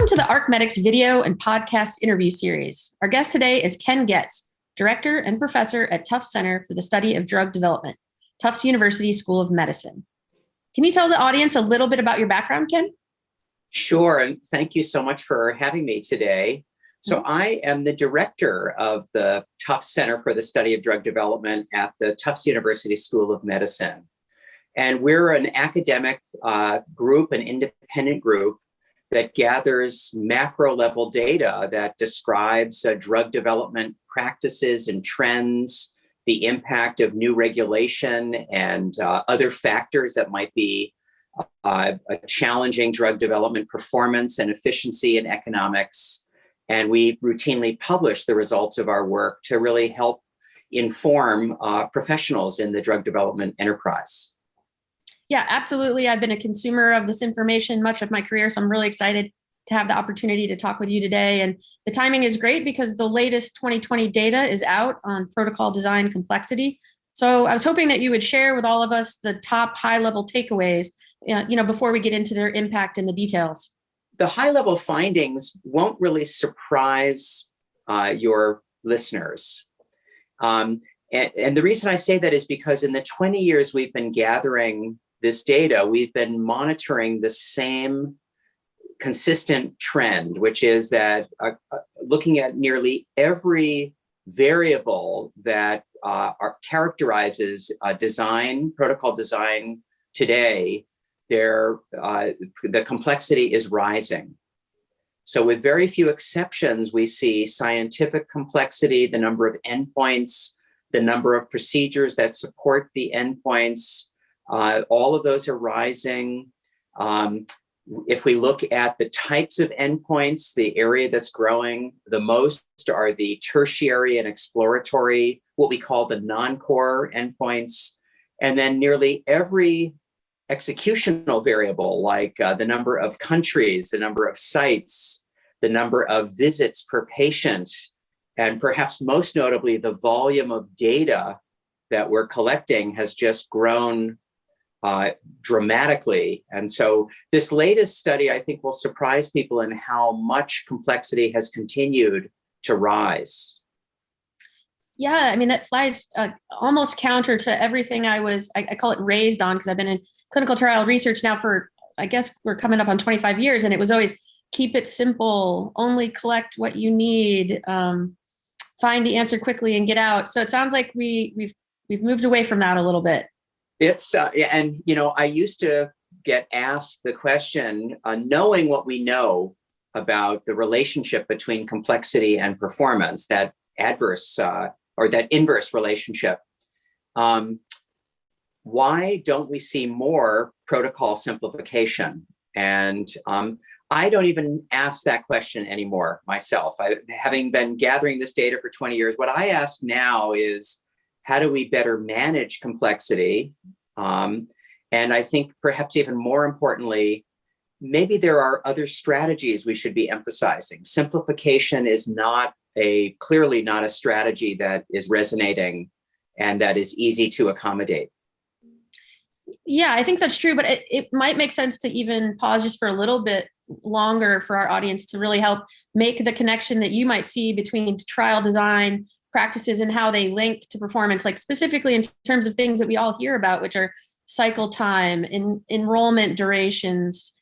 Welcome to the ArcheMedX video and podcast interview series. Our guest today is Ken Getz, Director and Professor at Tufts Center for the Study of Drug Development, Tufts University School of Medicine. Can you tell the audience a little bit about your background, Ken? Sure, and thank you so much for having me today. So I am the director of the Tufts Center for the Study of Drug Development at the Tufts University School of Medicine. And we're an academic group, an independent group that gathers macro level data that describes drug development practices and trends, the impact of new regulation and other factors that might be challenging drug development performance and efficiency and economics. And we routinely publish the results of our work to really help inform professionals in the drug development enterprise. Yeah, absolutely. I've been a consumer of this information much of my career, so I'm really excited to have the opportunity to talk with you today. And the timing is great because the latest 2020 data is out on protocol design complexity. So I was hoping that you would share with all of us the top high-level takeaways, before we get into their impact and the details. The high-level findings won't really surprise your listeners. And the reason I say that is because in the 20 years we've been gathering this data, we've been monitoring the same consistent trend, which is that looking at nearly every variable that characterizes protocol design today, the complexity is rising. So with very few exceptions, we see scientific complexity, the number of endpoints, the number of procedures that support the endpoints, all of those are rising. If we look at the types of endpoints, the area that's growing the most are the tertiary and exploratory, what we call the non-core endpoints. And then nearly every executional variable, like the number of countries, the number of sites, the number of visits per patient, and perhaps most notably, the volume of data that we're collecting has just grown dramatically. And so this latest study, I think, will surprise people in how much complexity has continued to rise. Yeah, I mean, that flies almost counter to everything I call it raised on, because I've been in clinical trial research now for, I guess we're coming up on 25 years. And it was always keep it simple, only collect what you need, find the answer quickly and get out. So it sounds like we've moved away from that a little bit. It's, I used to get asked the question, knowing what we know about the relationship between complexity and performance, that adverse or that inverse relationship. Why don't we see more protocol simplification? And I don't even ask that question anymore myself. Having been gathering this data for 20 years, what I ask now is, how do we better manage complexity? And I think perhaps even more importantly, maybe there are other strategies we should be emphasizing. Simplification is clearly not a strategy that is resonating and that is easy to accommodate. Yeah, I think that's true, but it might make sense to even pause just for a little bit longer for our audience to really help make the connection that you might see between trial design practices and how they link to performance, like specifically in terms of things that we all hear about, which are cycle time, enrollment durations,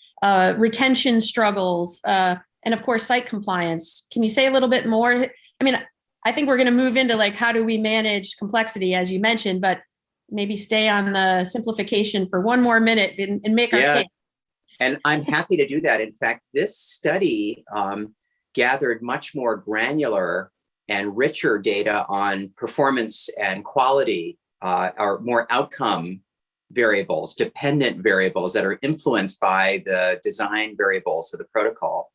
retention struggles, and of course, site compliance. Can you say a little bit more? I mean, I think we're going to move into like, how do we manage complexity, as you mentioned, but maybe stay on the simplification for one more minute and make our case. And I'm happy to do that. In fact, this study gathered much more granular and richer data on performance and quality, or more outcome variables, dependent variables that are influenced by the design variables of the protocol.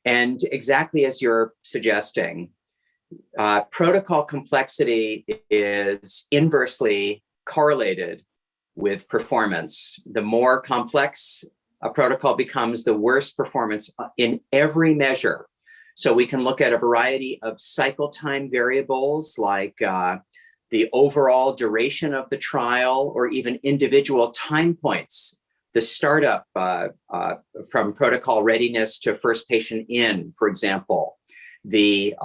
And exactly as you're suggesting, protocol complexity is inversely correlated with performance. The more complex a protocol becomes, the worse performance in every measure. So we can look at a variety of cycle time variables like the overall duration of the trial, or even individual time points the startup from protocol readiness to first patient in, for example, the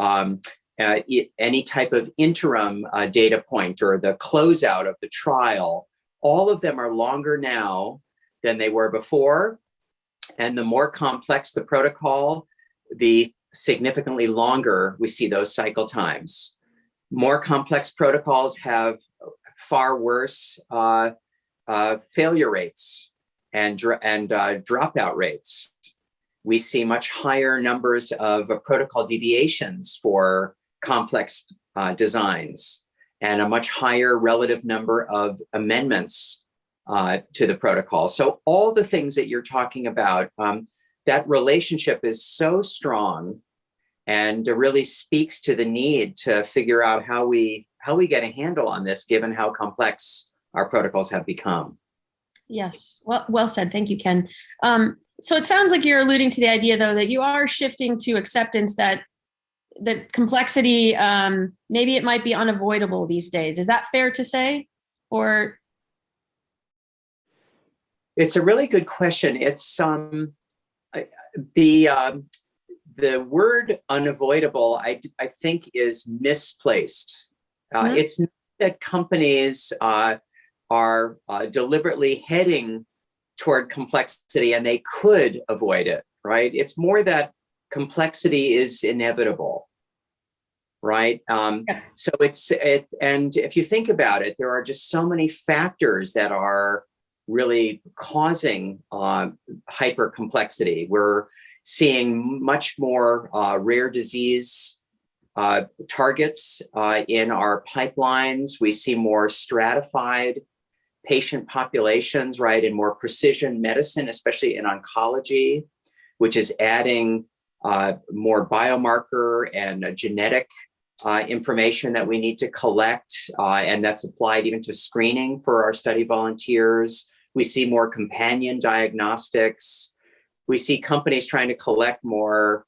any type of interim data point or the closeout of the trial, all of them are longer now than they were before. And the more complex the protocol, the significantly longer we see those cycle times. More complex protocols have far worse failure rates and dropout rates. We see much higher numbers of protocol deviations for complex designs and a much higher relative number of amendments to the protocol. So all the things that you're talking about, that relationship is so strong and really speaks to the need to figure out how we get a handle on this, given how complex our protocols have become. Yes, well said. Thank you, Ken. So it sounds like you're alluding to the idea, though, that you are shifting to acceptance that complexity, maybe it might be unavoidable these days. Is that fair to say? Or? It's a really good question. It's the word unavoidable, I think, is misplaced. Mm-hmm. It's not that companies are deliberately heading toward complexity and they could avoid it, right? It's more that complexity is inevitable, right? So and if you think about it, there are just so many factors that are really causing hyper complexity. We're seeing much more rare disease targets in our pipelines. We see more stratified patient populations, right, and more precision medicine, especially in oncology, which is adding more biomarker and genetic information that we need to collect, and that's applied even to screening for our study volunteers. We see more companion diagnostics. We see companies trying to collect more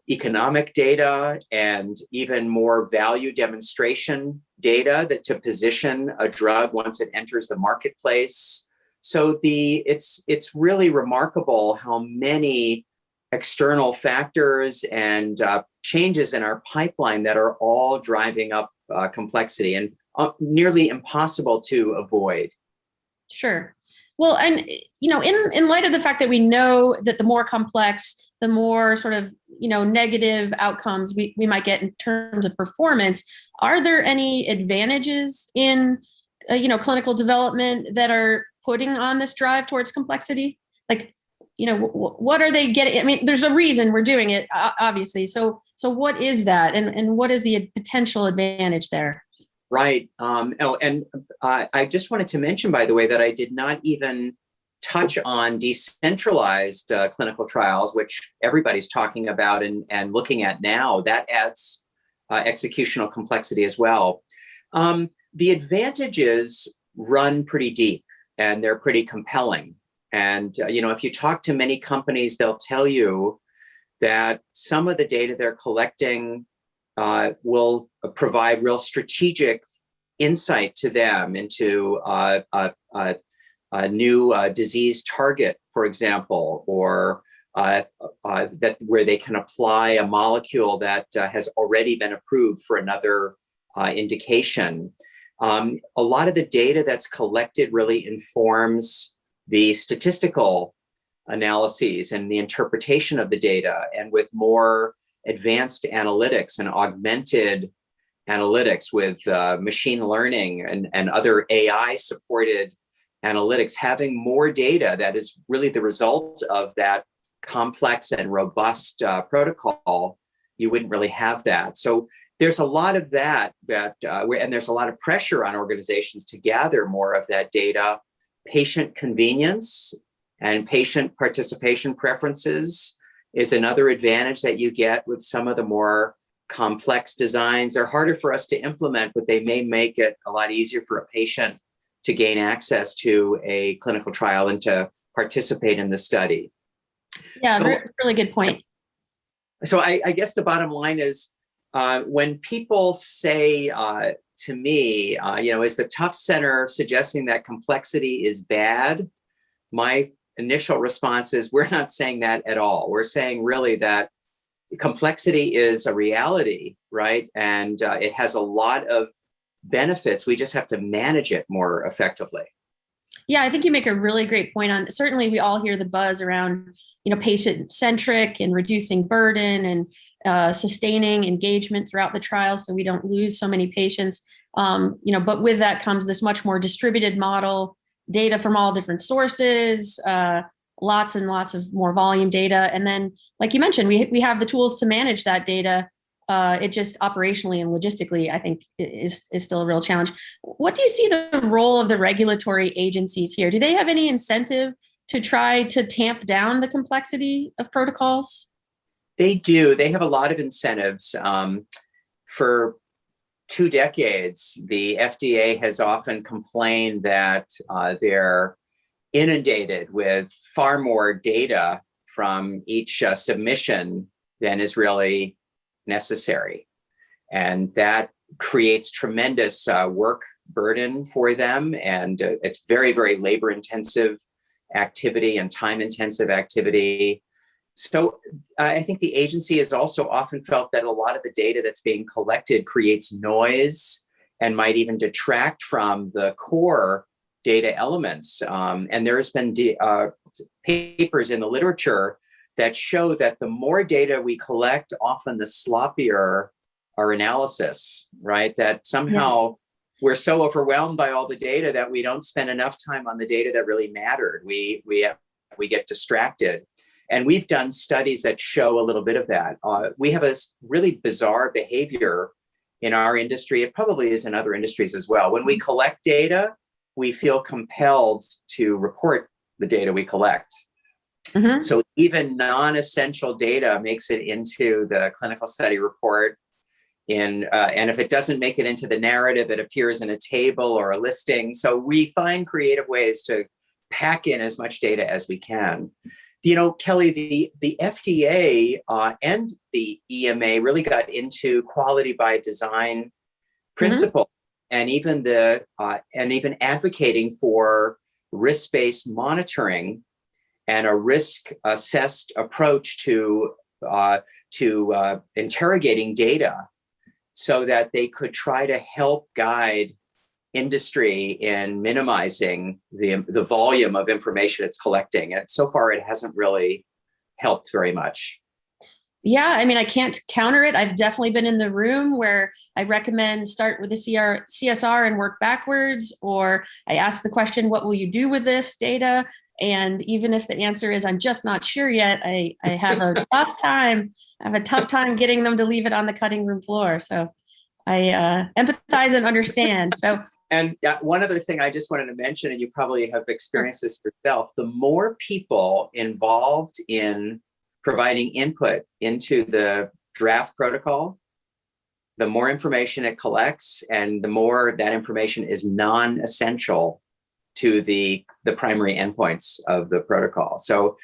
economic data and even more value demonstration data to position a drug once it enters the marketplace. So it's really remarkable how many external factors and changes in our pipeline that are all driving up complexity and nearly impossible to avoid. Sure. Well, and in light of the fact that we know that the more complex, the more sort of negative outcomes we might get in terms of performance, are there any advantages in clinical development that are putting on this drive towards complexity? Like, what are they getting? I mean, there's a reason we're doing it, obviously. So what is that, and what is the potential advantage there? Right. I just wanted to mention, by the way, that I did not even touch on decentralized clinical trials, which everybody's talking about and looking at now. That adds executional complexity as well. The advantages run pretty deep and they're pretty compelling. And, if you talk to many companies, they'll tell you that some of the data they're collecting will provide real strategic insight to them into a new disease target, for example, or that where they can apply a molecule that has already been approved for another indication. A lot of the data that's collected really informs the statistical analyses and the interpretation of the data, and with more advanced analytics and augmented analytics with machine learning and other AI supported analytics, having more data that is really the result of that complex and robust protocol, you wouldn't really have that. So there's a lot of that and there's a lot of pressure on organizations to gather more of that data. Patient convenience and patient participation preferences is another advantage that you get with some of the more complex designs. They're harder for us to implement, but they may make it a lot easier for a patient to gain access to a clinical trial and to participate in the study. Yeah, that's a really good point. So I guess the bottom line is when people say to to me, is the Tufts Center suggesting that complexity is bad? My initial response is we're not saying that at all. We're saying really that complexity is a reality, right? And it has a lot of benefits. We just have to manage it more effectively. Yeah, I think you make a really great point on, certainly we all hear the buzz around, patient centric and reducing burden and sustaining engagement throughout the trial so we don't lose so many patients. But with that comes this much more distributed model, data from all different sources, lots and lots of more volume data. And then, like you mentioned, we have the tools to manage that data. It just operationally and logistically, I think, is still a real challenge. What do you see the role of the regulatory agencies here? Do they have any incentive to try to tamp down the complexity of protocols? They do. They have a lot of incentives. For 2 decades, the FDA has often complained that they're inundated with far more data from each submission than is really necessary. And that creates tremendous work burden for them. And it's very, very labor intensive activity and time intensive activity. So I think the agency has also often felt that a lot of the data that's being collected creates noise and might even detract from the core data elements. And there's been papers in the literature that show that the more data we collect, often the sloppier our analysis, right? That somehow we're so overwhelmed by all the data that we don't spend enough time on the data that really mattered. We get distracted. And we've done studies that show a little bit of that. We have a really bizarre behavior in our industry. It probably is in other industries as well. When we collect data, we feel compelled to report the data we collect. Mm-hmm. So even non-essential data makes it into the clinical study report. And if it doesn't make it into the narrative, it appears in a table or a listing. So we find creative ways to pack in as much data as we can. Kelly, the FDA and the EMA really got into quality by design principle, mm-hmm. and even advocating for risk-based monitoring and a risk-assessed approach to interrogating data, so that they could try to help guide industry in minimizing the volume of information it's collecting. And so far, it hasn't really helped very much. Yeah, I mean, I can't counter it. I've definitely been in the room where I recommend start with the CSR and work backwards, or I ask the question, what will you do with this data? And even if the answer is, I'm just not sure yet, I have a tough time. I have a tough time getting them to leave it on the cutting room floor. So I empathize and understand. So. And one other thing I just wanted to mention, and you probably have experienced this yourself, the more people involved in providing input into the draft protocol, the more information it collects, and the more that information is non-essential to the primary endpoints of the protocol. So,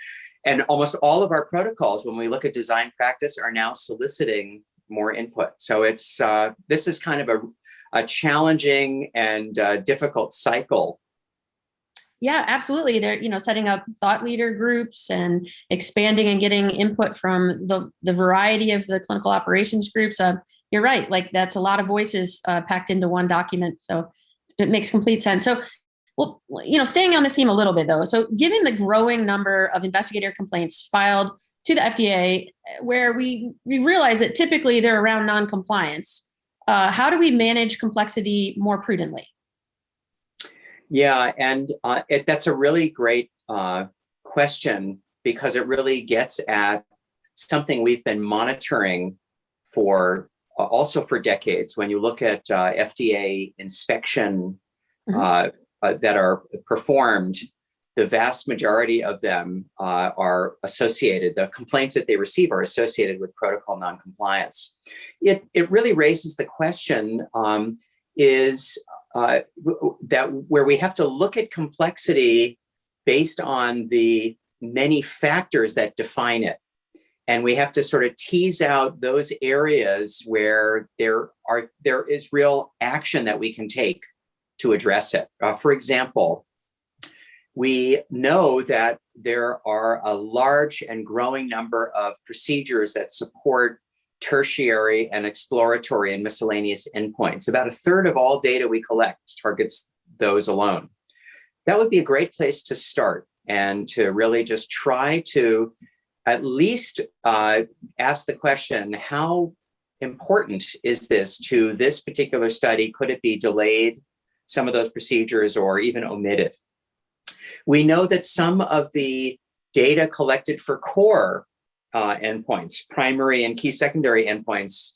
and almost all of our protocols, when we look at design practice, are now soliciting more input. So it's this is kind of a challenging and difficult cycle. Yeah, absolutely. They're, setting up thought leader groups and expanding and getting input from the variety of the clinical operations groups. You're right. Like that's a lot of voices packed into one document. So it makes complete sense. So, well, staying on this theme a little bit though. So given the growing number of investigator complaints filed to the FDA, where we realize that typically they're around non-compliance, how do we manage complexity more prudently? Yeah, and that's a really great question, because it really gets at something we've been monitoring for decades. When you look at FDA inspection mm-hmm. That are performed, the vast majority of them are associated. The complaints that they receive are associated with protocol noncompliance. It really raises the question: is that where we have to look at complexity based on the many factors that define it. And we have to sort of tease out those areas where there there is real action that we can take to address it. For example, we know that there are a large and growing number of procedures that support tertiary and exploratory and miscellaneous endpoints. About a third of all data we collect targets those alone. That would be a great place to start, and to really just try to at least ask the question, how important is this to this particular study? Could it be delayed, some of those procedures, or even omitted? We know that some of the data collected for core endpoints, primary and key secondary endpoints,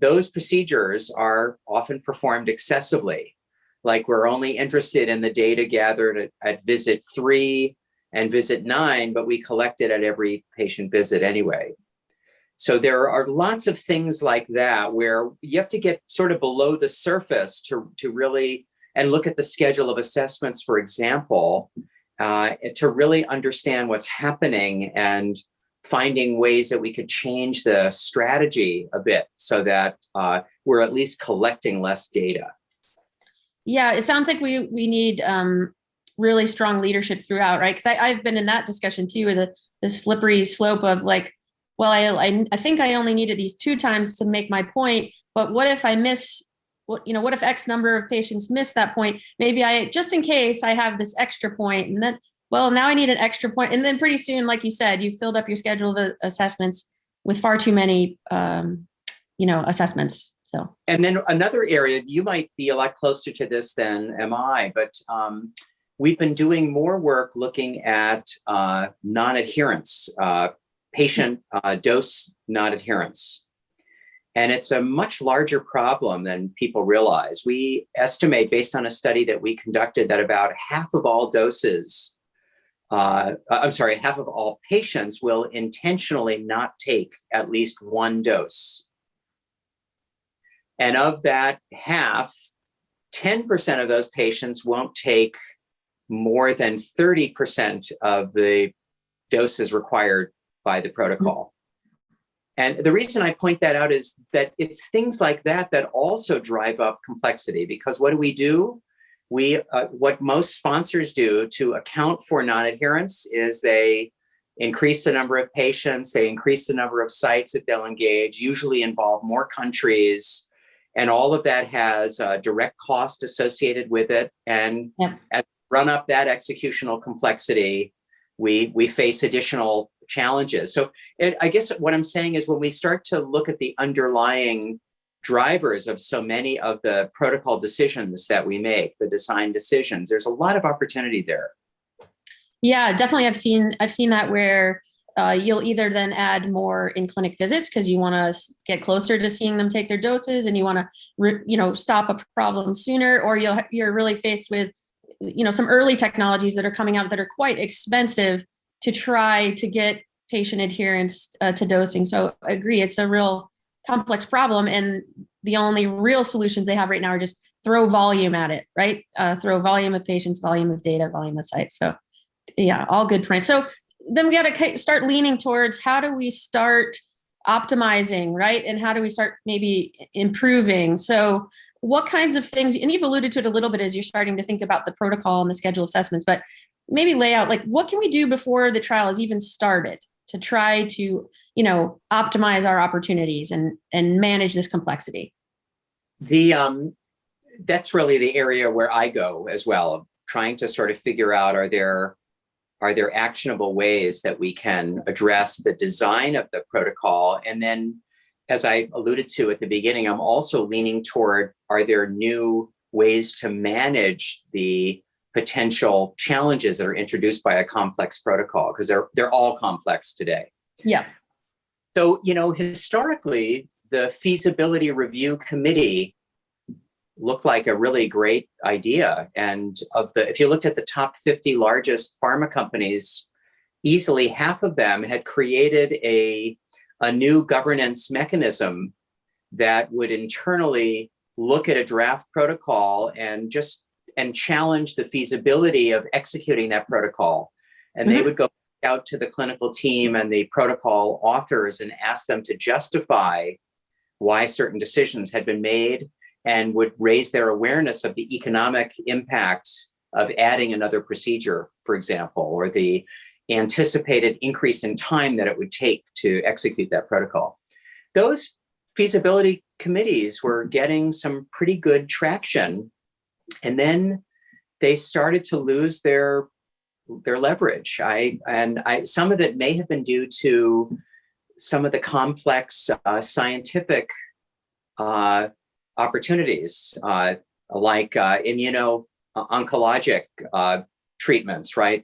those procedures are often performed excessively. Like, we're only interested in the data gathered at visit 3 and visit 9, but we collect it at every patient visit anyway. So there are lots of things like that where you have to get sort of below the surface to really, and look at the schedule of assessments, for example, to really understand what's happening and finding ways that we could change the strategy a bit so that we're at least collecting less data. Yeah, it sounds like we need really strong leadership throughout, right? Because I've been in that discussion too, with the slippery slope of like, well, I think I only needed these 2 times to make my point, but what if I miss, what if X number of patients miss that point? Maybe just in case I have this extra point, and then, well, now I need an extra point. And then pretty soon, like you said, you filled up your schedule of assessments with far too many, assessments. So, and then another area, you might be a lot closer to this than am I, but we've been doing more work looking at non-adherence, patient dose non-adherence. And it's a much larger problem than people realize. We estimate, based on a study that we conducted, that about half of all doses, half of all patients will intentionally not take at least 1 dose. And of that half, 10% of those patients won't take more than 30% of the doses required by the protocol. And the reason I point that out is that it's things like that that also drive up complexity, because what do? What most sponsors do to account for non-adherence is they increase the number of patients, they increase the number of sites that they'll engage, usually involve more countries, and all of that has a direct cost associated with it. And as we run up that executional complexity, we face additional challenges. So I guess what I'm saying is, when we start to look at the underlying drivers of so many of the protocol decisions that we make, the design decisions, there's a lot of opportunity there. Yeah, definitely. I've seen that where you'll either then add more in-clinic visits because you want to get closer to seeing them take their doses, and you want to, stop a problem sooner, or you're really faced with, some early technologies that are coming out that are quite expensive to try to get patient adherence to dosing. So I agree, it's a real complex problem, and the only real solutions they have right now are just throw volume at it, right? Throw volume of patients, volume of data, volume of sites. So yeah, all good points. So then we got to start leaning towards, how do we start optimizing, right? And how do we start maybe improving? So what kinds of things, and you've alluded to it a little bit as you're starting to think about the protocol and the schedule of assessments, but maybe lay out, like, what can we do before the trial has even started to try to, optimize our opportunities and manage this complexity? That's really the area where I go as well, of trying to sort of figure out, are there actionable ways that we can address the design of the protocol? And then, as I alluded to at the beginning, I'm also leaning toward, are there new ways to manage the potential challenges that are introduced by a complex protocol? Because they're all complex today. Yeah. So, historically, the feasibility review committee looked like a really great idea. And if you looked at the top 50 largest pharma companies, easily half of them had created a new governance mechanism that would internally look at a draft protocol and challenge the feasibility of executing that protocol. And they would go out to the clinical team and the protocol authors and ask them to justify why certain decisions had been made and would raise their awareness of the economic impact of adding another procedure, for example, or the anticipated increase in time that it would take to execute that protocol. Those feasibility committees were getting some pretty good traction, and then they started to lose their leverage. Some of it may have been due to some of the complex scientific opportunities, like immuno-oncologic treatments, right?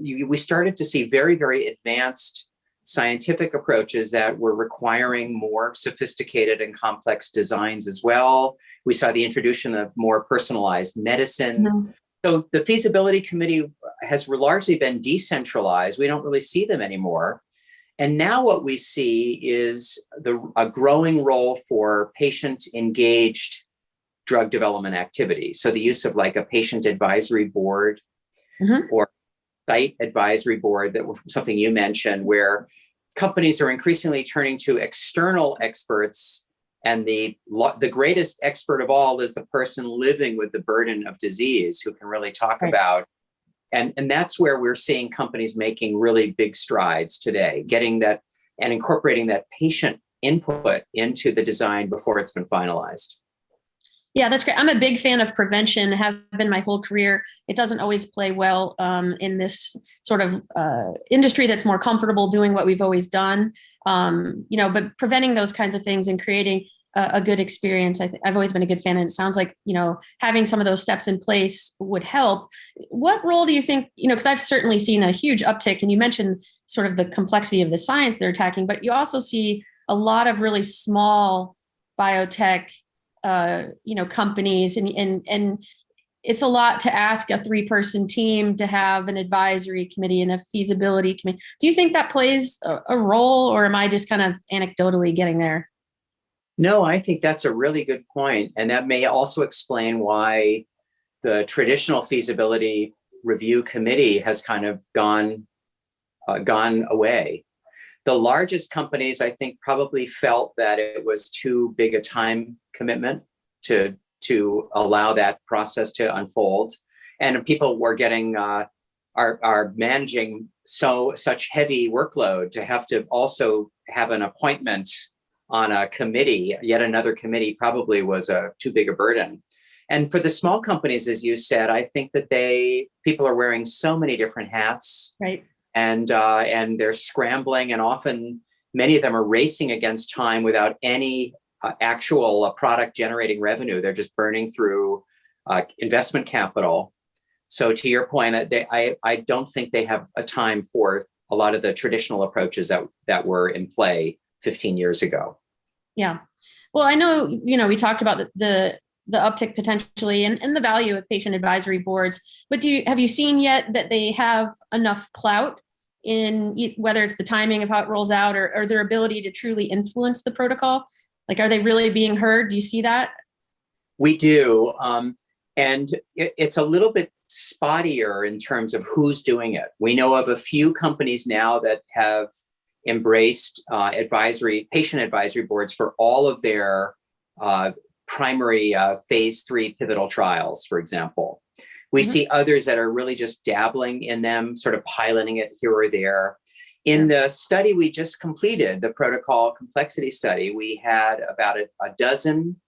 We started to see very, very advanced scientific approaches that were requiring more sophisticated and complex designs as well. We saw the introduction of more personalized medicine. Mm-hmm. So the feasibility committee has largely been decentralized. We don't really see them anymore. And now what we see is a growing role for patient-engaged drug development activity. So the use of like a patient advisory board, mm-hmm. or site advisory board, that was something you mentioned, where companies are increasingly turning to external experts, and the greatest expert of all is the person living with the burden of disease, who can really talk about. And that's where we're seeing companies making really big strides today, getting that and incorporating that patient input into the design before it's been finalized. Yeah, that's great. I'm a big fan of prevention, have been my whole career. It doesn't always play well in this sort of industry that's more comfortable doing what we've always done. But preventing those kinds of things and creating a good experience, I've always been a good fan. And it sounds like, having some of those steps in place would help. What role do you think, because I've certainly seen a huge uptick, and you mentioned sort of the complexity of the science they're attacking, but you also see a lot of really small biotech companies, and it's a lot to ask a 3-person team to have an advisory committee and a feasibility committee. Do you think that plays a role, or am I just kind of anecdotally getting there? No, I think that's a really good point. And that may also explain why the traditional feasibility review committee has kind of gone away. The largest companies, I think, probably felt that it was too big a time commitment to allow that process to unfold. And people were getting, are managing such heavy workload to have to also have an appointment on a committee, yet another committee, probably was too big a burden. And for the small companies, as you said, I think that people are wearing so many different hats. Right. And they're scrambling, and often many of them are racing against time without any actual product generating revenue. They're just burning through investment capital. So to your point, I don't think they have a time for a lot of the traditional approaches that were in play 15 years ago. Yeah. Well, I know, we talked about the uptick potentially and the value of patient advisory boards, but have you seen yet that they have enough clout in whether it's the timing of how it rolls out or their ability to truly influence the protocol? Like, are they really being heard? Do you see that? We do. And it's a little bit spottier in terms of who's doing it. We know of a few companies now that have embraced patient advisory boards for all of their primary phase 3 pivotal trials, for example. We see others that are really just dabbling in them, sort of piloting it here or there. In the study we just completed, the protocol complexity study, we had about a dozen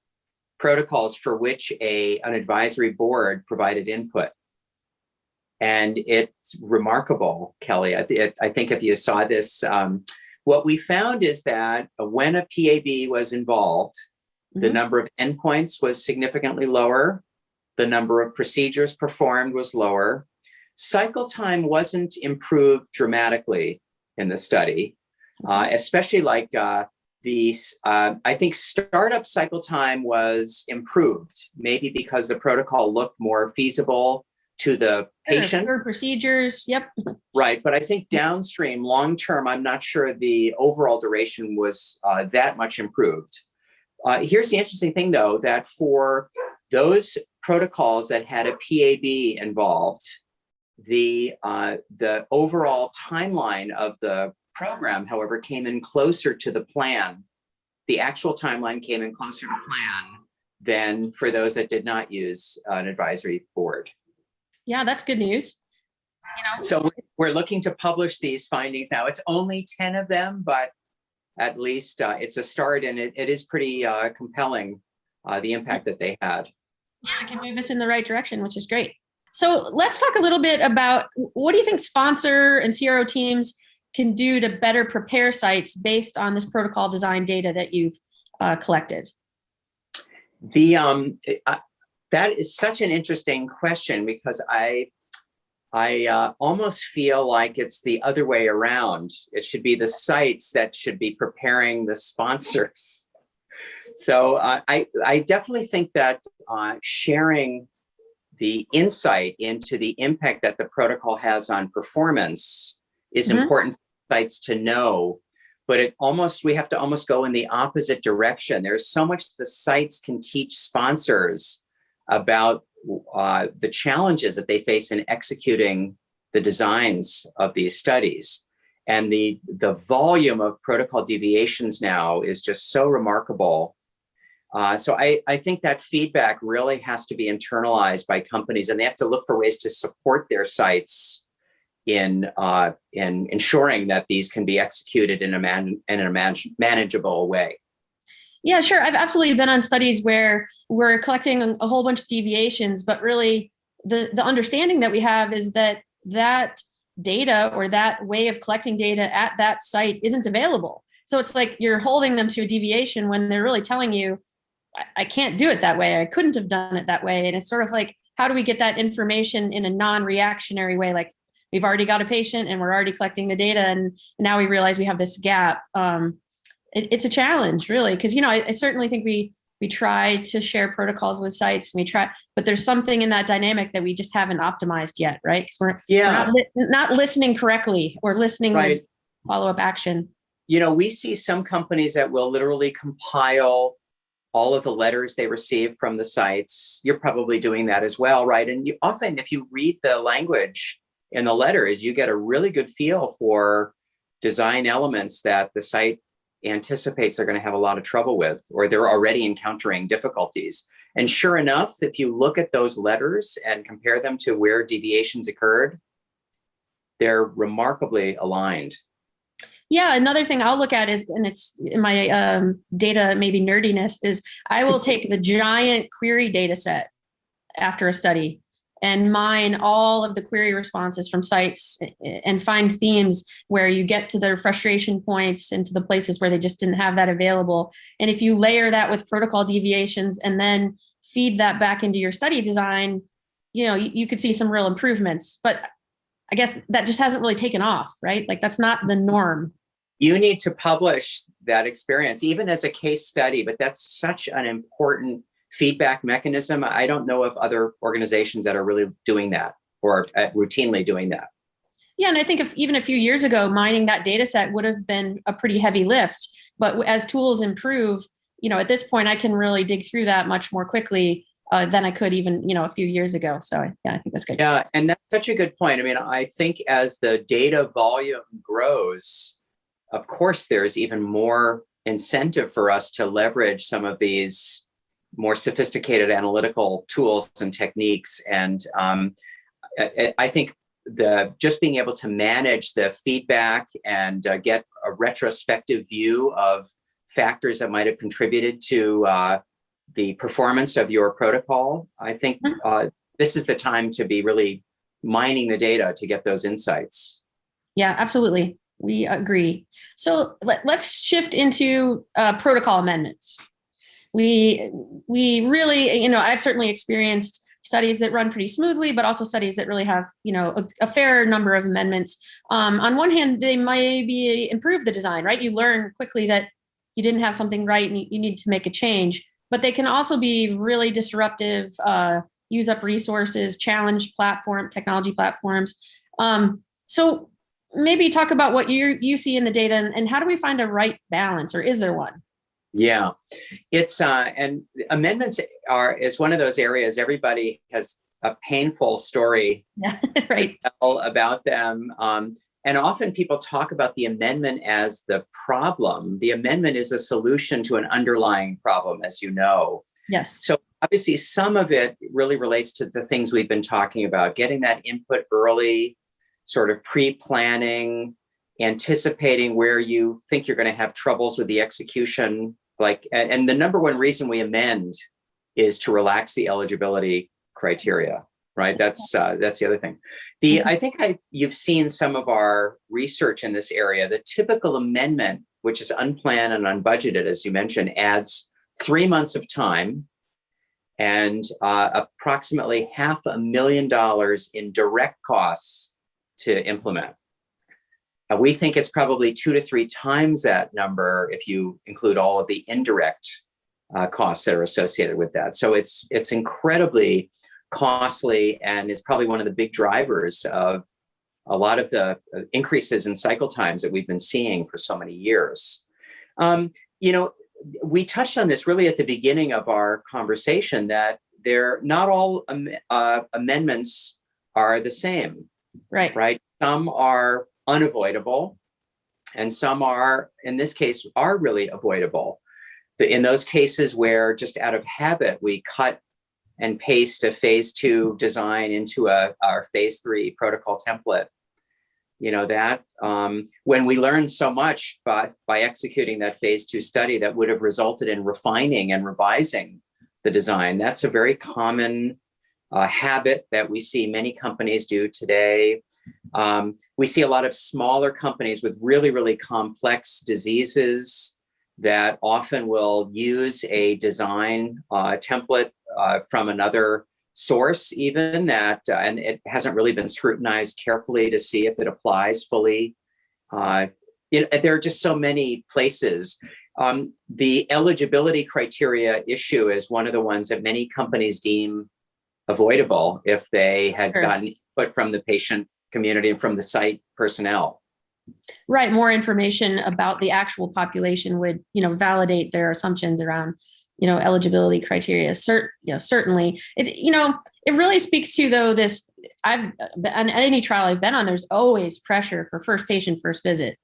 protocols for which an advisory board provided input. And it's remarkable, Kelly. I think if you saw this, what we found is that when a PAB was involved, the number of endpoints was significantly lower. The number of procedures performed was lower. Cycle time wasn't improved dramatically in the study, especially like I think startup cycle time was improved, maybe because the protocol looked more feasible to the patient. Fewer procedures, yep. Right, but I think downstream, long-term, I'm not sure the overall duration was that much improved. Here's the interesting thing, though, that for those protocols that had a PAB involved, the overall timeline of the program, however, came in closer to the plan the actual timeline came in closer to plan than for those that did not use an advisory board. Yeah, that's good news. So we're looking to publish these findings now. It's only 10 of them, but at least it's a start, and it is pretty compelling, the impact that they had. Yeah, it can move us in the right direction, which is great. So let's talk a little bit about, what do you think sponsor and CRO teams can do to better prepare sites based on this protocol design data that you've collected? That is such an interesting question, because I almost feel like it's the other way around. It should be the sites that should be preparing the sponsors. So I definitely think that sharing the insight into the impact that the protocol has on performance is important for sites to know. But we have to almost go in the opposite direction. There's so much the sites can teach sponsors about the challenges that they face in executing the designs of these studies. And the volume of protocol deviations now is just so remarkable. So I think that feedback really has to be internalized by companies, and they have to look for ways to support their sites in ensuring that these can be executed in a manageable way. Yeah, sure. I've absolutely been on studies where we're collecting a whole bunch of deviations, but really the understanding that we have is that data or that way of collecting data at that site isn't available. So it's like you're holding them to a deviation when they're really telling you, I can't do it that way. I couldn't have done it that way. And it's sort of like, how do we get that information in a non-reactionary way? Like, we've already got a patient and we're already collecting the data, and now we realize we have this gap. It's a challenge, really, because I certainly think we try to share protocols with sites. But there's something in that dynamic that we just haven't optimized yet, right? Because we're not listening correctly or listening with follow-up action. We see some companies that will literally compile all of the letters they receive from the sites. You're probably doing that as well, right? And often, if you read the language in the letters, you get a really good feel for design elements that the site anticipates they're going to have a lot of trouble with, or they're already encountering difficulties. And sure enough, if you look at those letters and compare them to where deviations occurred, they're remarkably aligned. Yeah, another thing I'll look at is, and it's in my data, maybe nerdiness, is I will take the giant query data set after a study and mine all of the query responses from sites and find themes where you get to their frustration points and to the places where they just didn't have that available. And if you layer that with protocol deviations and then feed that back into your study design, you could see some real improvements. But I guess that just hasn't really taken off, right? Like, that's not the norm. You need to publish that experience, even as a case study, but that's such an important feedback mechanism. I don't know of other organizations that are really doing that or routinely doing that. Yeah, and I think even a few years ago, mining that data set would have been a pretty heavy lift. But as tools improve, at this point, I can really dig through that much more quickly than I could even, a few years ago. So yeah, I think that's good. Yeah, and that's such a good point. I mean, I think as the data volume grows, of course, there's even more incentive for us to leverage some of these more sophisticated analytical tools and techniques. And I think just being able to manage the feedback and get a retrospective view of factors that might have contributed to the performance of your protocol, I think this is the time to be really mining the data to get those insights. Yeah, absolutely. We agree. So let's shift into protocol amendments. We really, I've certainly experienced studies that run pretty smoothly, but also studies that really have, a fair number of amendments. On one hand, they maybe improve the design, right? You learn quickly that you didn't have something right and you need to make a change, but they can also be really disruptive, use up resources, challenge technology platforms. So maybe talk about what you see in the data and how do we find a right balance, or is there one? Yeah, it's and amendments is one of those areas everybody has a painful story right. to tell about them. And often people talk about the amendment as the problem. The amendment is a solution to an underlying problem, as you know. Yes. So obviously some of it really relates to the things we've been talking about, getting that input early, sort of pre-planning, anticipating where you think you're going to have troubles with the execution. And the number one reason we amend is to relax the eligibility criteria, right? That's the other thing. I think you've seen some of our research in this area. The typical amendment, which is unplanned and unbudgeted, as you mentioned, adds 3 months of time and approximately $500,000 in direct costs to implement. We think it's probably 2 to 3 times that number if you include all of the indirect costs that are associated with that. So it's incredibly costly and is probably one of the big drivers of a lot of the increases in cycle times that we've been seeing for so many years. We touched on this really at the beginning of our conversation, that not all amendments are the same. Right. Some are unavoidable, and some are, in this case, are really avoidable. In those cases where just out of habit, we cut and paste a phase 2 design into our phase 3 protocol template, when we learned so much by executing that phase 2 study that would have resulted in refining and revising the design. That's a very common habit that we see many companies do today. We see a lot of smaller companies with really, really complex diseases that often will use a design template from another source, even and it hasn't really been scrutinized carefully to see if it applies fully. There are just so many places. The eligibility criteria issue is one of the ones that many companies deem avoidable if they had gotten input from the patient community and from the site personnel. Right. More information about the actual population would, validate their assumptions around, eligibility criteria. Certainly. It really speaks to, though, this, on any trial I've been on, there's always pressure for first patient, first visit.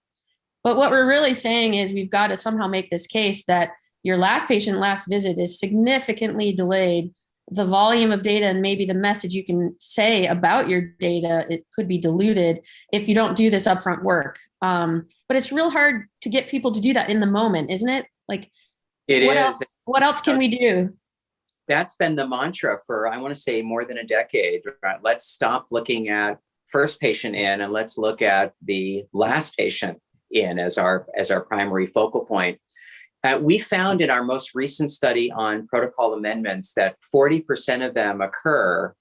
But what we're really saying is we've got to somehow make this case that your last patient, last visit is significantly delayed. The volume of data and maybe the message you can say about your data, it could be diluted if you don't do this upfront work. But it's real hard to get people to do that in the moment, isn't it? What else can we do? That's been the mantra for, I want to say, more than a decade. Right? Let's stop looking at first patient in and let's look at the last patient in as our primary focal point. We found in our most recent study on protocol amendments that 40% of them occur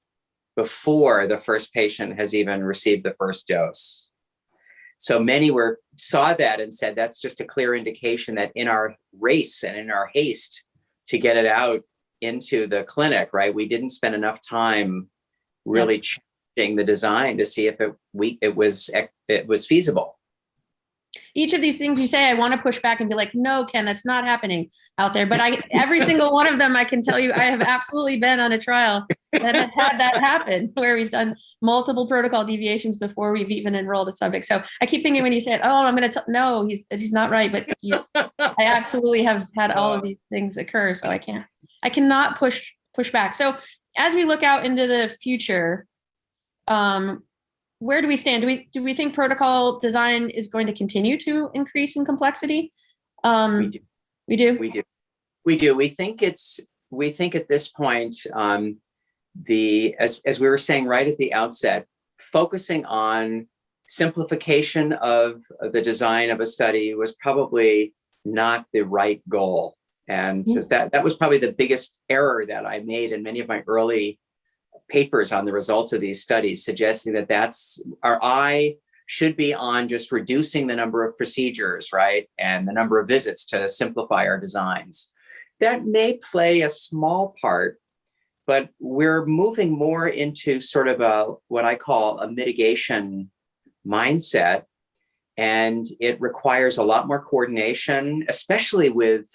before the first patient has even received the first dose. So many saw that and said that's just a clear indication that in our race and in our haste to get it out into the clinic, right, we didn't spend enough time really changing the design to see if it was feasible. Each of these things you say, I want to push back and be like, no, Ken, that's not happening out there. But every single one of them, I can tell you, I have absolutely been on a trial that has had that happen, where we've done multiple protocol deviations before we've even enrolled a subject. So I keep thinking when you said, oh, I'm going to no, he's not right. But I absolutely have had all of these things occur. So I cannot push back. So as we look out into the future, where do we stand? Do we think protocol design is going to continue to increase in complexity? We do. We think at this point, as we were saying right at the outset, focusing on simplification of the design of a study was probably not the right goal. And so that was probably the biggest error that I made in many of my early papers on the results of these studies, suggesting that our eye should be on just reducing the number of procedures, right, and the number of visits to simplify our designs. That may play a small part, but we're moving more into sort of what I call a mitigation mindset, and it requires a lot more coordination, especially with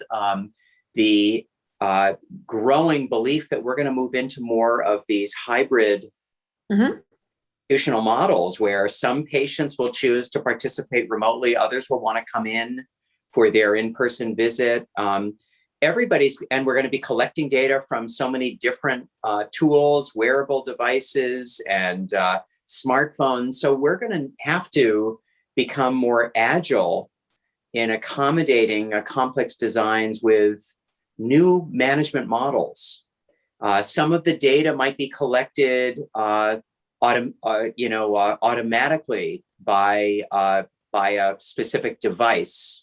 the growing belief that we're going to move into more of these hybrid executional models where some patients will choose to participate remotely, others will want to come in for their in-person visit. And we're going to be collecting data from so many different tools, wearable devices, and smartphones. So we're going to have to become more agile in accommodating complex designs with new management models. Some of the data might be collected automatically by a specific device.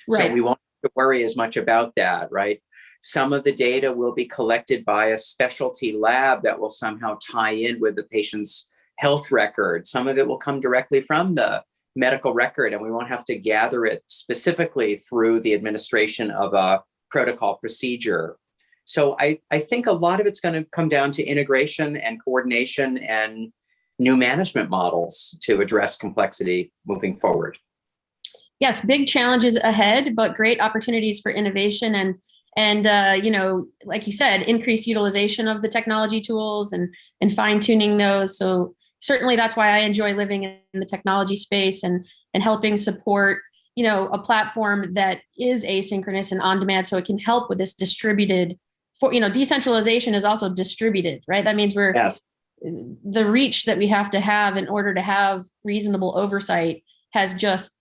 Right. So we won't have to worry as much about that, right? Some of the data will be collected by a specialty lab that will somehow tie in with the patient's health record. Some of it will come directly from the medical record, and we won't have to gather it specifically through the administration of a protocol procedure. So I think a lot of it's going to come down to integration and coordination and new management models to address complexity moving forward. Yes, big challenges ahead, but great opportunities for innovation and like you said, increased utilization of the technology tools and fine tuning those. So certainly that's why I enjoy living in the technology space and helping support, a platform that is asynchronous and on demand, so it can help with this distributed. Decentralization is also distributed, right? That means the reach that we have to have in order to have reasonable oversight has just,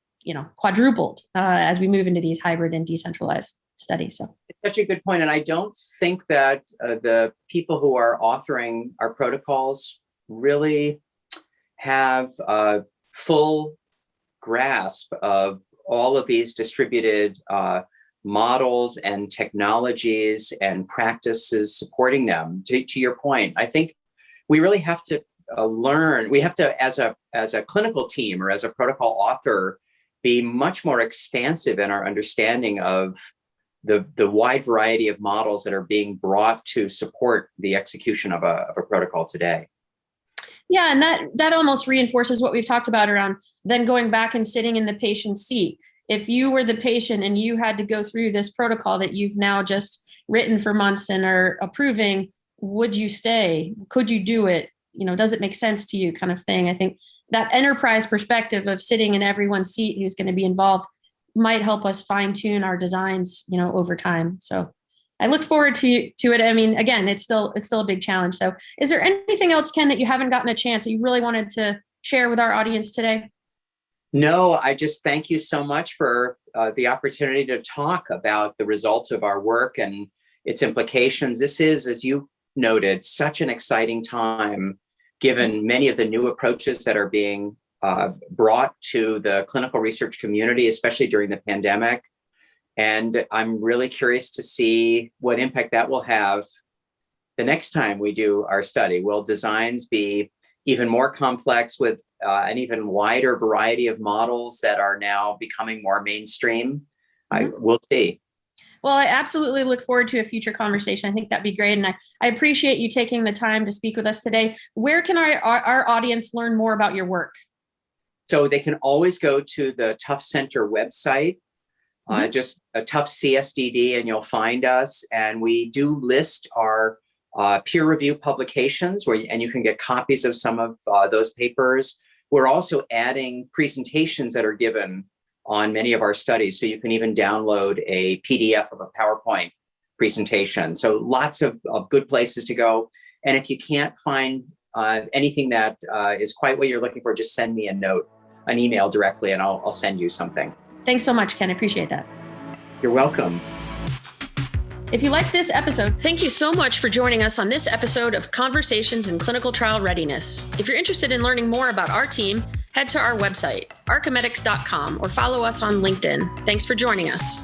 quadrupled as we move into these hybrid and decentralized studies. So it's such a good point. And I don't think that the people who are authoring our protocols really have a full grasp of all of these distributed models and technologies and practices supporting them. To your point, I think we really have to learn. We have to, as a clinical team or as a protocol author, be much more expansive in our understanding of the wide variety of models that are being brought to support the execution of a protocol today. Yeah, and that almost reinforces what we've talked about around then going back and sitting in the patient's seat. If you were the patient and you had to go through this protocol that you've now just written for months and are approving, would you stay? Could you do it? Does it make sense to you, kind of thing? I think that enterprise perspective of sitting in everyone's seat who's going to be involved might help us fine tune our designs, over time. So I look forward to it. I mean, again, it's still a big challenge. So is there anything else, Ken, that you haven't gotten a chance that you really wanted to share with our audience today? No, I just thank you so much for the opportunity to talk about the results of our work and its implications. This is, as you noted, such an exciting time, given many of the new approaches that are being brought to the clinical research community, especially during the pandemic. And I'm really curious to see what impact that will have the next time we do our study. Will designs be even more complex with an even wider variety of models that are now becoming more mainstream? We'll see. Well, I absolutely look forward to a future conversation. I think that'd be great. And I appreciate you taking the time to speak with us today. Where can our audience learn more about your work? So they can always go to the Tufts Center website, just a Tufts CSDD, and you'll find us. And we do list our peer review publications and you can get copies of some of those papers. We're also adding presentations that are given on many of our studies. So you can even download a PDF of a PowerPoint presentation. So lots of good places to go. And if you can't find anything that is quite what you're looking for, just send me an email directly, and I'll send you something. Thanks so much, Ken. I appreciate that. You're welcome. If you liked this episode, thank you so much for joining us on this episode of Conversations in Clinical Trial Readiness. If you're interested in learning more about our team, head to our website, ArcheMedX.com, or follow us on LinkedIn. Thanks for joining us.